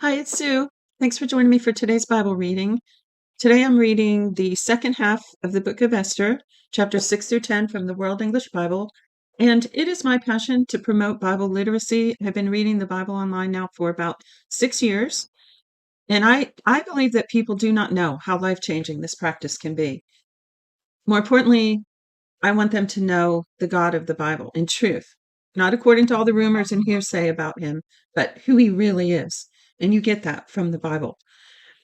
Hi, it's Sue. Thanks for joining me for today's Bible reading. Today I'm reading the second half of the book of Esther, chapters 6 through 10 from the World English Bible. And it is my passion to promote Bible literacy. I've been reading the Bible online now for about 6 years. And I believe that people do not know how life-changing this practice can be. More importantly, I want them to know the God of the Bible in truth, not according to all the rumors and hearsay about him, but who he really is. And you get that from the Bible.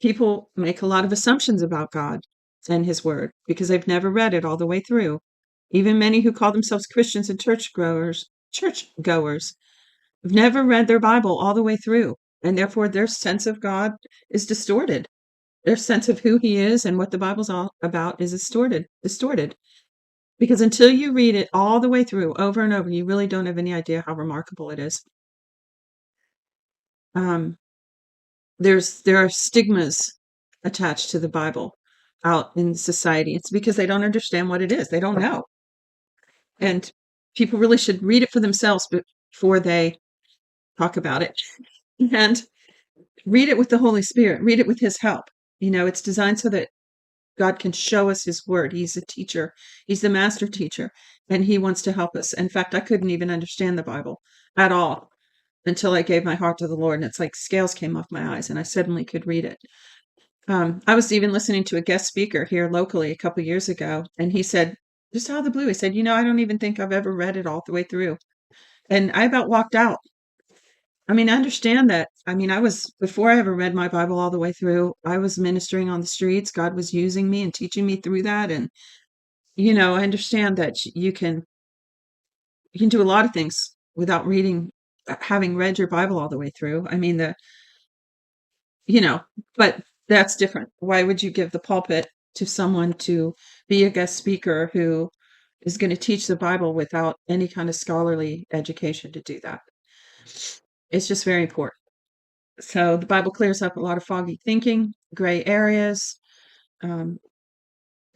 People make a lot of assumptions about God and his word because they've never read it all the way through. Even many who call themselves Christians and churchgoers have never read their Bible all the way through, and therefore their sense of God is distorted. Their sense of who he is and what the Bible's all about is distorted. Because until you read it all the way through over and over, you really don't have any idea how remarkable it is. Um, there are stigmas attached to the Bible out in society. It's because they don't understand what it is. They don't know. And people really should read it for themselves before they talk about it. And read it with the Holy Spirit. Read it with his help. It's designed so that God can show us his word. He's a teacher. He's the master teacher, and he wants to help us. In fact, I couldn't even understand the Bible at all until I gave my heart to the Lord, and it's like scales came off my eyes and I suddenly could read it. I was even listening to a guest speaker here locally a couple years ago, and he said, just out of the blue, he said, I don't even think I've ever read it all the way through. And I about walked out. I mean, I understand that. I mean, before I ever read my Bible all the way through, I was ministering on the streets. God was using me and teaching me through that. And, I understand that you can do a lot of things without having read your Bible all the way through. I mean, but that's different. Why would you give the pulpit to someone to be a guest speaker who is going to teach the Bible without any kind of scholarly education to do that? It's just very important. So the Bible clears up a lot of foggy thinking, gray areas, um,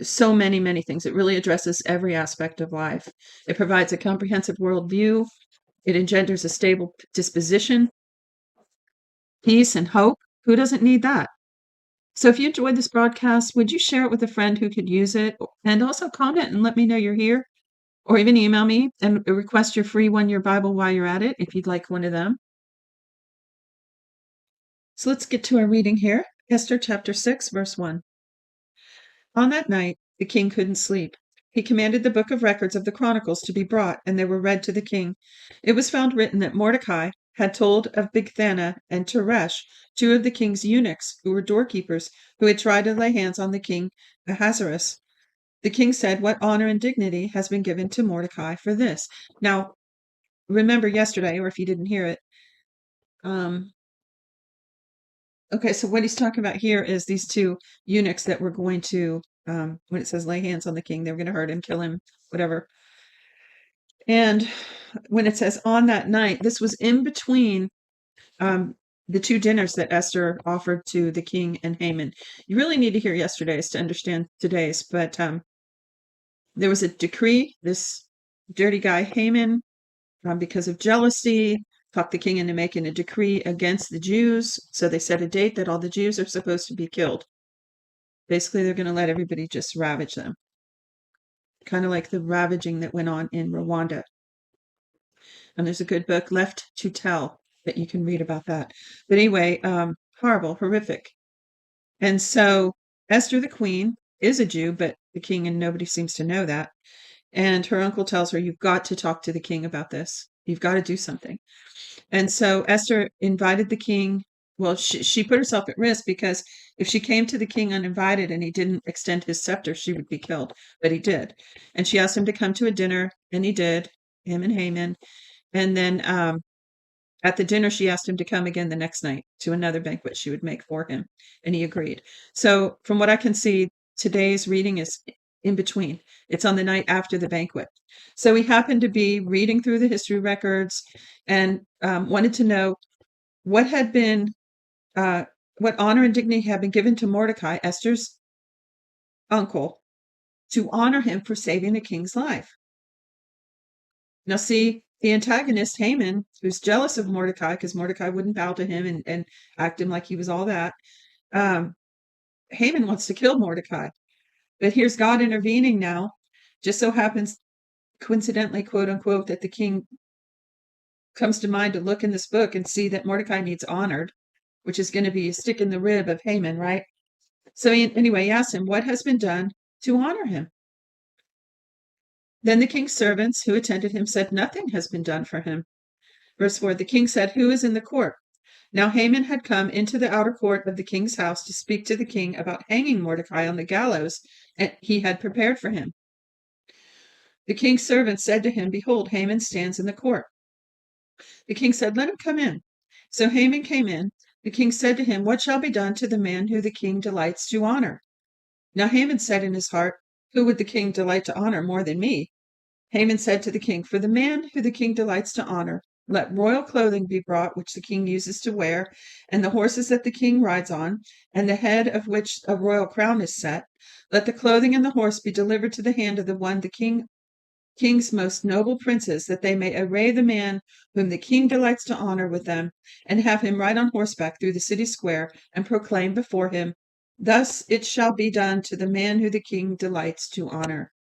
so many, many things. It really addresses every aspect of life. It provides a comprehensive worldview. It engenders a stable disposition, peace, and hope. Who doesn't need that? So if you enjoyed this broadcast, would you share it with a friend who could use it? And also comment and let me know you're here, or even email me and request your free 1-year Bible while you're at it if you'd like one of them. So let's get to our reading here. Esther chapter 6, verse 1. On that night, the king couldn't sleep. He commanded the book of records of the Chronicles to be brought, and they were read to the king. It was found written that Mordecai had told of Bigthana and Teresh, two of the king's eunuchs, who were doorkeepers, who had tried to lay hands on the king Ahasuerus. The king said, "What honor and dignity has been given to Mordecai for this?" Now, remember yesterday, or if you didn't hear it, okay, so what he's talking about here is these two eunuchs that were going to, when it says lay hands on the king, they were going to hurt him, kill him, whatever. And when it says on that night, this was in between the two dinners that Esther offered to the king and Haman. You really need to hear yesterday's to understand today's, but there was a decree. This dirty guy Haman, because of jealousy, talked the king into making a decree against the Jews. So they set a date that all the Jews are supposed to be killed. Basically, they're going to let everybody just ravage them, kind of like the ravaging that went on in Rwanda. And there's a good book, Left to Tell, that you can read about that. But anyway, horrible, horrific. And so Esther the queen is a Jew, but the king and nobody seems to know that. And her uncle tells her, you've got to talk to the king about this. You've got to do something. And so Esther invited the king. Well, she put herself at risk because if she came to the king uninvited and he didn't extend his scepter, she would be killed. But he did. And she asked him to come to a dinner, and he did, him and Haman. And then at the dinner, she asked him to come again the next night to another banquet she would make for him. And he agreed. So from what I can see, today's reading is in between. It's on the night after the banquet. So he happened to be reading through the history records and wanted to know what had been, what honor and dignity had been given to Mordecai, Esther's uncle, to honor him for saving the king's life. Now, see, the antagonist, Haman, who's jealous of Mordecai because Mordecai wouldn't bow to him and act him like he was all that. Um, Haman wants to kill Mordecai, but here's God intervening now. Just so happens, coincidentally, quote unquote, that the king comes to mind to look in this book and see that Mordecai needs honored, which is going to be a stick in the rib of Haman, right? So anyway, he asks him, what has been done to honor him? Then the king's servants who attended him said, nothing has been done for him. Verse 4, the king said, who is in the court? Now Haman had come into the outer court of the king's house to speak to the king about hanging Mordecai on the gallows he had prepared for him. The king's servant said to him, behold, Haman stands in the court. The king said, let him come in. So Haman came in. The king said to him, what shall be done to the man who the king delights to honor? Now Haman said in his heart, who would the king delight to honor more than me? Haman said to the king, for the man who the king delights to honor, let royal clothing be brought, which the king uses to wear, and the horses that the king rides on, and the head of which a royal crown is set. Let the clothing and the horse be delivered to the hand of the one the king's most noble princes, that they may array the man whom the king delights to honor with them, and have him ride on horseback through the city square, and proclaim before him, thus it shall be done to the man who the king delights to honor.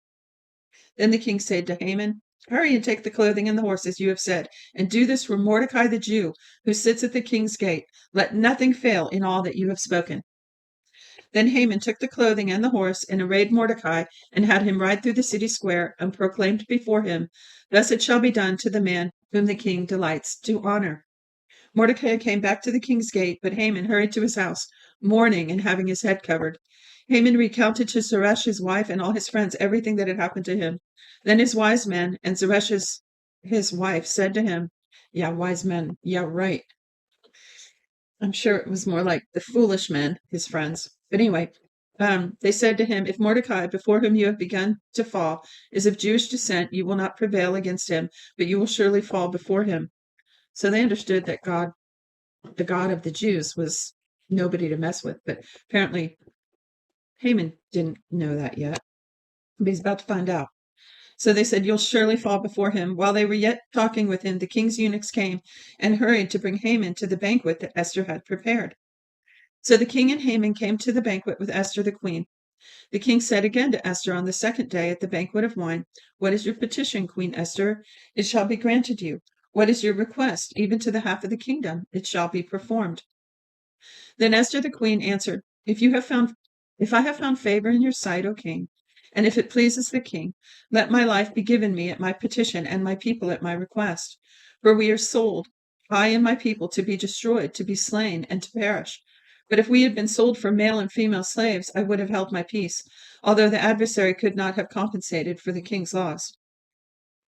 Then the king said to Haman, hurry and take the clothing and the horses you have said, and do this for Mordecai the Jew, who sits at the king's gate. Let nothing fail in all that you have spoken. Then Haman took the clothing and the horse, and arrayed Mordecai, and had him ride through the city square, and proclaimed before him, thus it shall be done to the man whom the king delights to honor. Mordecai came back to the king's gate, but Haman hurried to his house, mourning and having his head covered. Haman recounted to Zeresh his wife and all his friends everything that had happened to him. Then his wise men and Zeresh his wife said to him, yeah, wise men, yeah, right. I'm sure it was more like the foolish men, his friends. But anyway, they said to him, if Mordecai, before whom you have begun to fall, is of Jewish descent, you will not prevail against him, but you will surely fall before him. So they understood that God, the God of the Jews, was nobody to mess with. But apparently Haman didn't know that yet, but he's about to find out. So they said, you'll surely fall before him. While they were yet talking with him, the king's eunuchs came and hurried to bring Haman to the banquet that Esther had prepared. So the king and Haman came to the banquet with Esther the queen. The king said again to Esther on the second day at the banquet of wine, what is your petition, Queen Esther? It shall be granted you. What is your request? Even to the half of the kingdom, it shall be performed. Then Esther the queen answered, if I have found favor in your sight, O king, and if it pleases the king, let my life be given me at my petition and my people at my request. For we are sold, I and my people, to be destroyed, to be slain, and to perish. But if we had been sold for male and female slaves, I would have held my peace, although the adversary could not have compensated for the king's loss.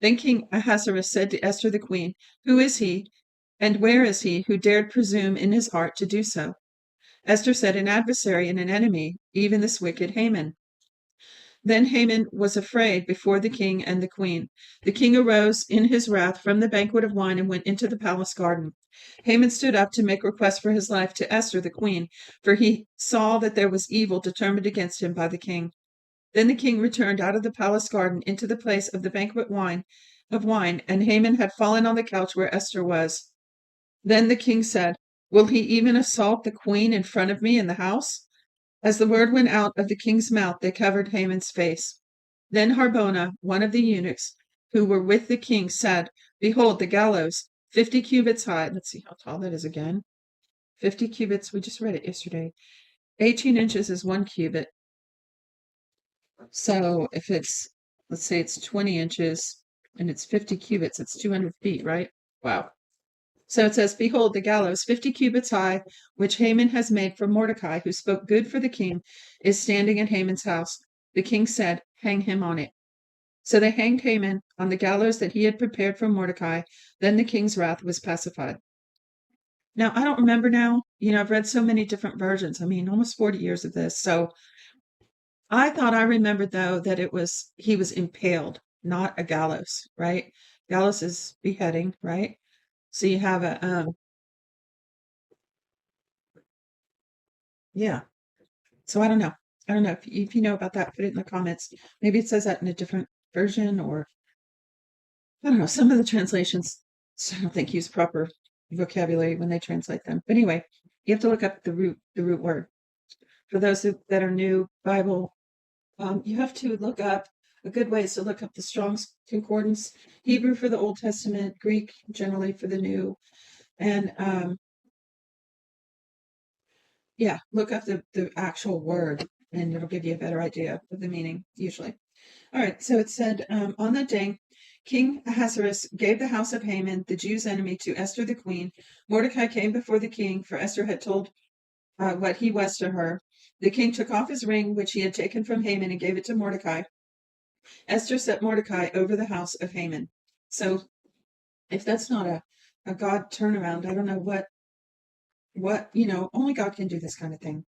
Then King Ahasuerus said to Esther the queen, who is he, and where is he who dared presume in his heart to do so? Esther said, an adversary and an enemy, even this wicked Haman. Then Haman was afraid before the king and the queen. The king arose in his wrath from the banquet of wine and went into the palace garden. Haman stood up to make request for his life to Esther the queen, for he saw that there was evil determined against him by the king. Then the king returned out of the palace garden into the place of the banquet of wine, and Haman had fallen on the couch where Esther was. Then the king said, will he even assault the queen in front of me in the house? As the word went out of the king's mouth, they covered Haman's face. Then Harbona, one of the eunuchs who were with the king, said, behold, the gallows, 50 cubits high. Let's see how tall that is again. 50 cubits, we just read it yesterday. 18 inches is 1 cubit. So if it's, let's say it's 20 inches and it's 50 cubits, it's 200 feet, right? Wow. So it says, behold, the gallows, 50 cubits high, which Haman has made for Mordecai, who spoke good for the king, is standing in Haman's house. The king said, hang him on it. So they hanged Haman on the gallows that he had prepared for Mordecai. Then the king's wrath was pacified. Now, I don't remember now. I've read so many different versions. I mean, almost 40 years of this. So I thought I remembered, though, that he was impaled, not a gallows, right? Gallows is beheading, right? So you have yeah. So I don't know. I don't know if you know about that, put it in the comments. Maybe it says that in a different version or I don't know, some of the translations, I don't think use proper vocabulary when they translate them. But anyway, you have to look up the root word. For those that are new Bible, you have to look up, a good way is to look up the Strong's Concordance, Hebrew for the Old Testament, Greek generally for the New, and yeah, look up the actual word, and it'll give you a better idea of the meaning usually. All right, so it said, on that day, King Ahasuerus gave the house of Haman, the Jews' enemy, to Esther the queen. Mordecai came before the king, for Esther had told what he was to her. The king took off his ring, which he had taken from Haman, and gave it to Mordecai. Esther set Mordecai over the house of Haman. So if that's not a God turnaround, I don't know what, only God can do this kind of thing.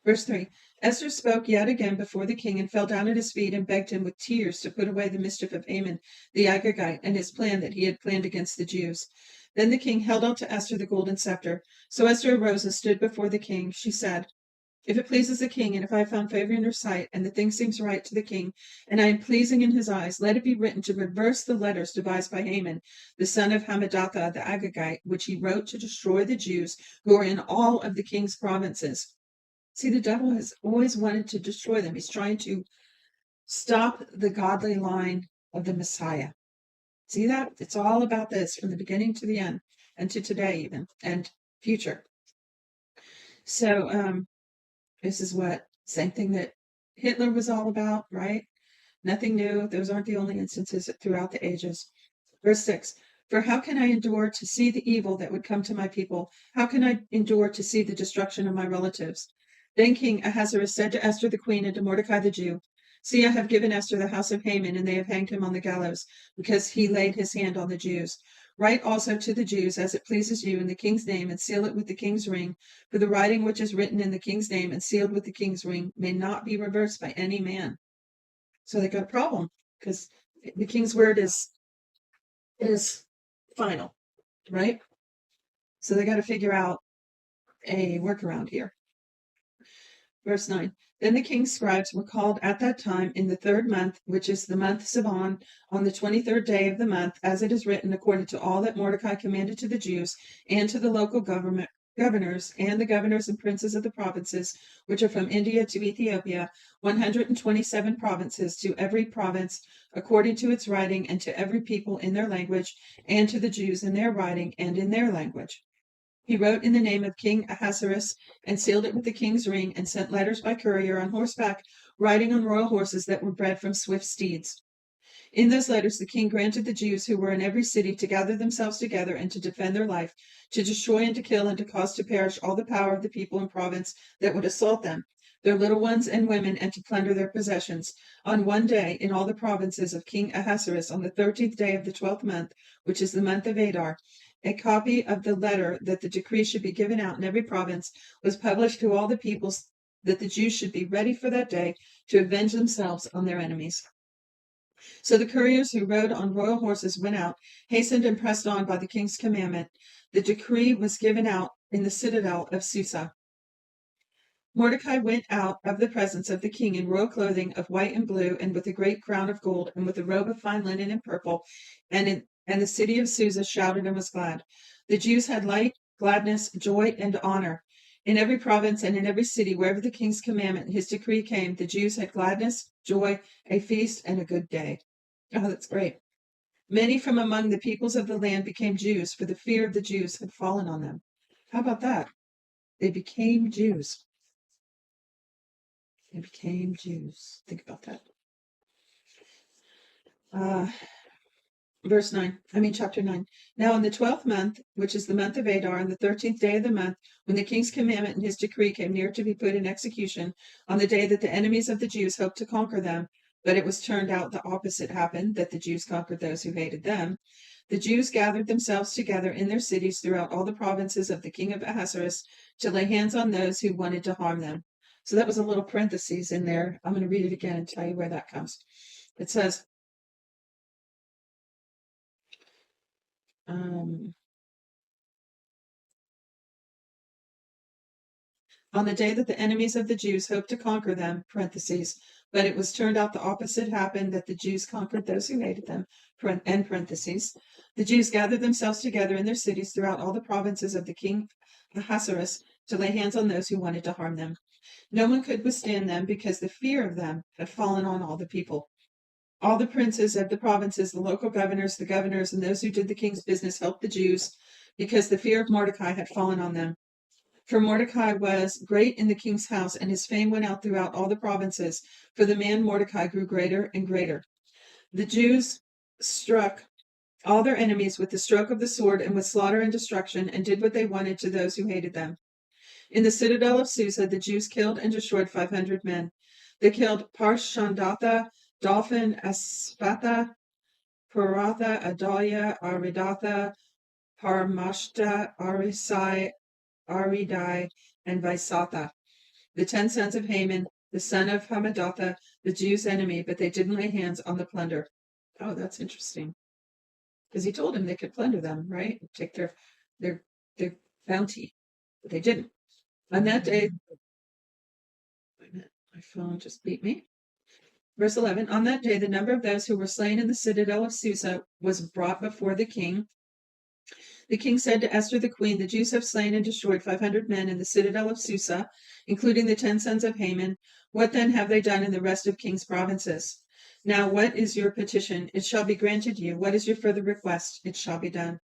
Verse 3. Esther spoke yet again before the king and fell down at his feet and begged him with tears to put away the mischief of Haman the Agagite and his plan that he had planned against the Jews. Then the king held out to Esther the golden scepter. So Esther arose and stood before the king. She said, if it pleases the king, and if I have found favor in your sight, and the thing seems right to the king, and I am pleasing in his eyes, let it be written to reverse the letters devised by Haman, the son of Hammedatha the Agagite, which he wrote to destroy the Jews who are in all of the king's provinces. See, the devil has always wanted to destroy them. He's trying to stop the godly line of the Messiah. See that? It's all about this from the beginning to the end, and to today even, and future. So this is same thing that Hitler was all about, right? Nothing new. Those aren't the only instances throughout the ages. Verse 6. For how can I endure to see the evil that would come to my people? How can I endure to see the destruction of my relatives? Then King Ahasuerus said to Esther the queen and to Mordecai the Jew, see, I have given Esther the house of Haman, and they have hanged him on the gallows, because he laid his hand on the Jews. Write also to the Jews as it pleases you in the king's name, and seal it with the king's ring. For the writing which is written in the king's name and sealed with the king's ring may not be reversed by any man. So they got a problem, because the king's word is final, right? So they got to figure out a workaround here. Verse 9. Then the king's scribes were called at that time in the 3rd month, which is the month Sivan, on the 23rd day of the month, as it is written, according to all that Mordecai commanded to the Jews and to the local governors and the governors and princes of the provinces, which are from India to Ethiopia, 127 provinces, to every province according to its writing, and to every people in their language, and to the Jews in their writing and in their language. He wrote in the name of King Ahasuerus and sealed it with the king's ring, and sent letters by courier on horseback, riding on royal horses that were bred from swift steeds. In those letters the king granted the Jews who were in every city to gather themselves together and to defend their life, to destroy and to kill and to cause to perish all the power of the people and province that would assault them, their little ones and women, and to plunder their possessions. On one day in all the provinces of King Ahasuerus, on the 13th day of the 12th month, which is the month of Adar, a copy of the letter that the decree should be given out in every province was published to all the peoples, that the Jews should be ready for that day to avenge themselves on their enemies. So the couriers who rode on royal horses went out, hastened and pressed on by the king's commandment. The decree was given out in the citadel of Susa. Mordecai went out of the presence of the king in royal clothing of white and blue, and with a great crown of gold, and with a robe of fine linen and purple, and the city of Susa shouted and was glad. The Jews had light, gladness, joy, and honor. In every province and in every city, wherever the king's commandment and his decree came, the Jews had gladness, joy, a feast, and a good day. Oh, that's great. Many from among the peoples of the land became Jews, for the fear of the Jews had fallen on them. How about that? They became Jews. They became Jews. Think about that. Chapter 9. Now in the 12th month, which is the month of Adar, on the 13th day of the month, when the king's commandment and his decree came near to be put in execution, on the day that the enemies of the Jews hoped to conquer them, but it was turned out the opposite happened, that the Jews conquered those who hated them, the Jews gathered themselves together in their cities throughout all the provinces of the king of Ahasuerus to lay hands on those who wanted to harm them. So that was a little parenthesis in there. I'm going to read it again and tell you where that comes. It says, on the day that the enemies of the Jews hoped to conquer them, parentheses, but it was turned out the opposite happened, that the Jews conquered those who hated them, end parentheses. The Jews gathered themselves together in their cities throughout all the provinces of the king Ahasuerus to lay hands on those who wanted to harm them. No one could withstand them because the fear of them had fallen on all the people. All the princes of the provinces, the local governors, the governors, and those who did the king's business helped the Jews because the fear of Mordecai had fallen on them. For Mordecai was great in the king's house, and his fame went out throughout all the provinces, for the man Mordecai grew greater and greater. The Jews struck all their enemies with the stroke of the sword and with slaughter and destruction, and did what they wanted to those who hated them. In the citadel of Susa, the Jews killed and destroyed 500 men. They killed Parshandatha, Dolphin, Aspatha, Paratha, Adalia, Aridatha, Parmashta, Arisai, Aridai, and Vaisatha, the 10 sons of Haman, the son of Hamadatha, the Jews' enemy, but they didn't lay hands on the plunder. Oh, that's interesting. Because he told them they could plunder them, right? Take their bounty. But they didn't. On that day, wait a minute, my phone just beat me. Verse 11, on that day, the number of those who were slain in the citadel of Susa was brought before the king. The king said to Esther the queen, the Jews have slain and destroyed 500 men in the citadel of Susa, including the 10 sons of Haman. What then have they done in the rest of king's provinces? Now what is your petition? It shall be granted you. What is your further request? It shall be done.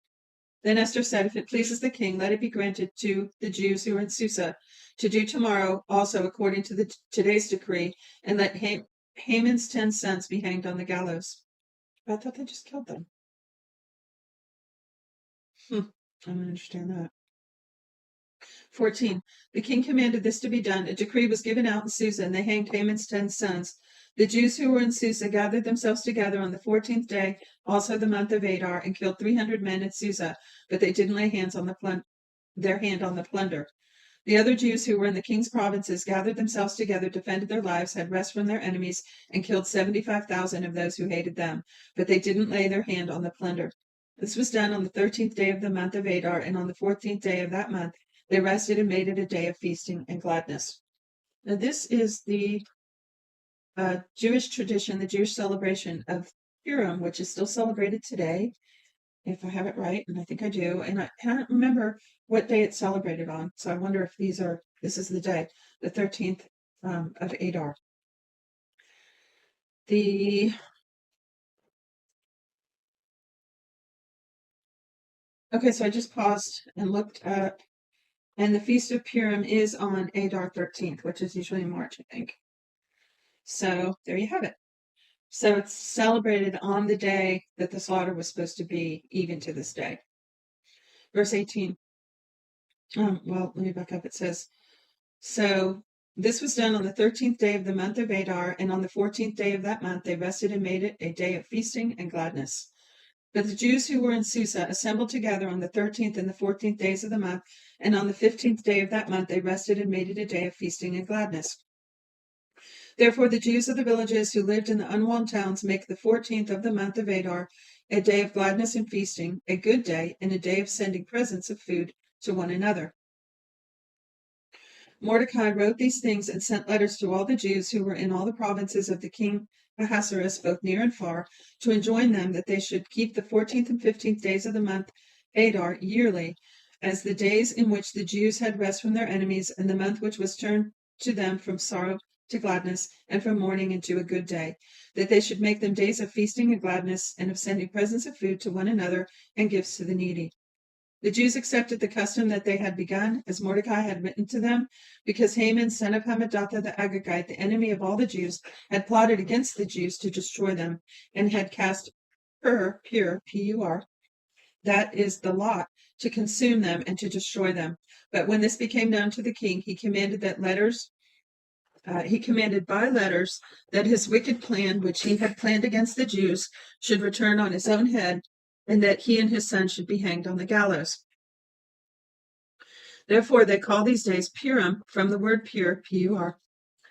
Then Esther said, if it pleases the king, let it be granted to the Jews who are in Susa to do tomorrow also according to today's decree, and let Haman's 10 sons be hanged on the gallows. I thought they just killed them. I don't understand that. 14. The king commanded this to be done. A decree was given out in Susa, and they hanged Haman's 10 sons. The Jews who were in Susa gathered themselves together on the 14th day, also the month of Adar, and killed 300 men at Susa, but they didn't lay hands on their hand on the plunder. The other Jews who were in the king's provinces gathered themselves together, defended their lives, had rest from their enemies, and killed 75,000 of those who hated them, but they didn't lay their hand on the plunder. This was done on the 13th day of the month of Adar, and on the 14th day of that month they rested and made it a day of feasting and gladness. Now this is the Jewish tradition, the Jewish celebration of Purim, which is still celebrated today, if I have it right, and I think I do. And I can't remember what day it's celebrated on, so I wonder if this is the day, the 13th of Adar. Okay, so I just paused and looked up, and the Feast of Purim is on Adar 13th, which is usually in March, I think. So there you have it. So it's celebrated on the day that the slaughter was supposed to be, even to this day. Verse 18. Well, let me back up. It says, so this was done on the 13th day of the month of Adar, and on the 14th day of that month they rested and made it a day of feasting and gladness. But the Jews who were in Susa assembled together on the 13th and the 14th days of the month, and on the 15th day of that month they rested and made it a day of feasting and gladness. Therefore the Jews of the villages who lived in the unwalled towns make the 14th of the month of Adar a day of gladness and feasting, a good day, and a day of sending presents of food to one another. Mordecai wrote these things and sent letters to all the Jews who were in all the provinces of the king Ahasuerus, both near and far, to enjoin them that they should keep the 14th and 15th days of the month Adar yearly, as the days in which the Jews had rest from their enemies, and the month which was turned to them from sorrow to gladness, and from mourning into a good day, that they should make them days of feasting and gladness, and of sending presents of food to one another, and gifts to the needy. The Jews accepted the custom that they had begun, as Mordecai had written to them, because Haman, son of Hamadatha the Agagite, the enemy of all the Jews, had plotted against the Jews to destroy them, and had cast pur, P-U-R, that is the lot, to consume them and to destroy them. But when this became known to the king, he commanded by letters that his wicked plan, which he had planned against the Jews, should return on his own head, and that he and his son should be hanged on the gallows. Therefore they call these days Purim, from the word pure, P-U-R.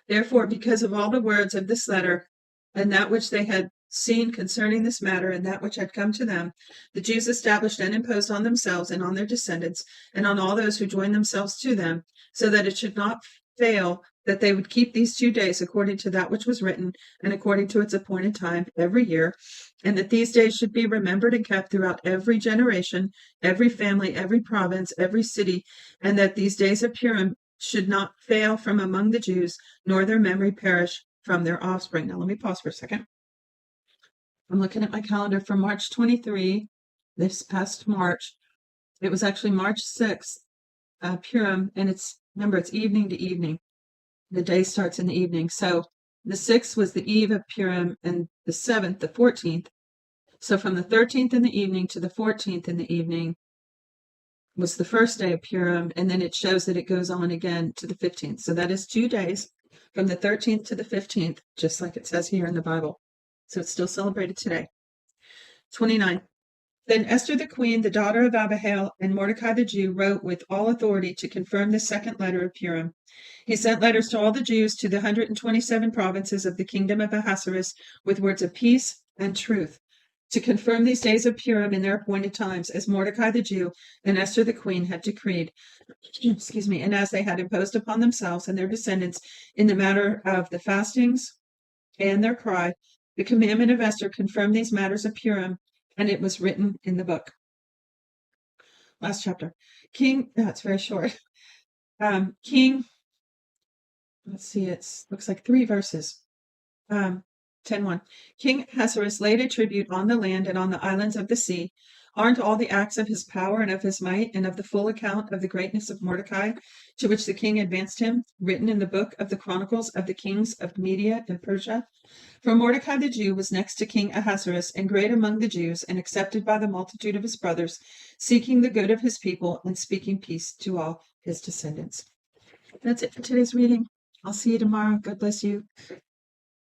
Therefore, because of all the words of this letter, and that which they had Seeing concerning this matter and that which had come to them, the Jews established and imposed on themselves and on their descendants and on all those who joined themselves to them, so that it should not fail that they would keep these 2 days according to that which was written and according to its appointed time every year, and that these days should be remembered and kept throughout every generation, every family, every province, every city, and that these days of Purim should not fail from among the Jews, nor their memory perish from their offspring. Now let me pause for a second. I'm looking at my calendar for March 23, this past March. It was actually March 6th, Purim, and it's evening to evening. The day starts in the evening. So the 6th was the eve of Purim, and the 7th, the 14th. So from the 13th in the evening to the 14th in the evening was the first day of Purim, and then it shows that it goes on again to the 15th. So that is 2 days from the 13th to the 15th, just like it says here in the Bible. So it's still celebrated today. 29. Then Esther the queen, the daughter of Abihail, and Mordecai the Jew wrote with all authority to confirm the second letter of Purim. He sent letters to all the Jews to the 127 provinces of the kingdom of Ahasuerus with words of peace and truth, to confirm these days of Purim in their appointed times, as Mordecai the Jew and Esther the queen had decreed, and as they had imposed upon themselves and their descendants in the matter of the fastings and their cry. The commandment of Esther confirmed these matters of Purim, and it was written in the book. Last chapter. That's very short. King, let's see, it looks like 3 verses. 10:1. King Ahasuerus laid a tribute on the land and on the islands of the sea. Aren't all the acts of his power and of his might and of the full account of the greatness of Mordecai, to which the king advanced him, written in the book of the Chronicles of the kings of Media and Persia? For Mordecai the Jew was next to King Ahasuerus, and great among the Jews, and accepted by the multitude of his brothers, seeking the good of his people and speaking peace to all his descendants. That's it for today's reading. I'll see you tomorrow. God bless you.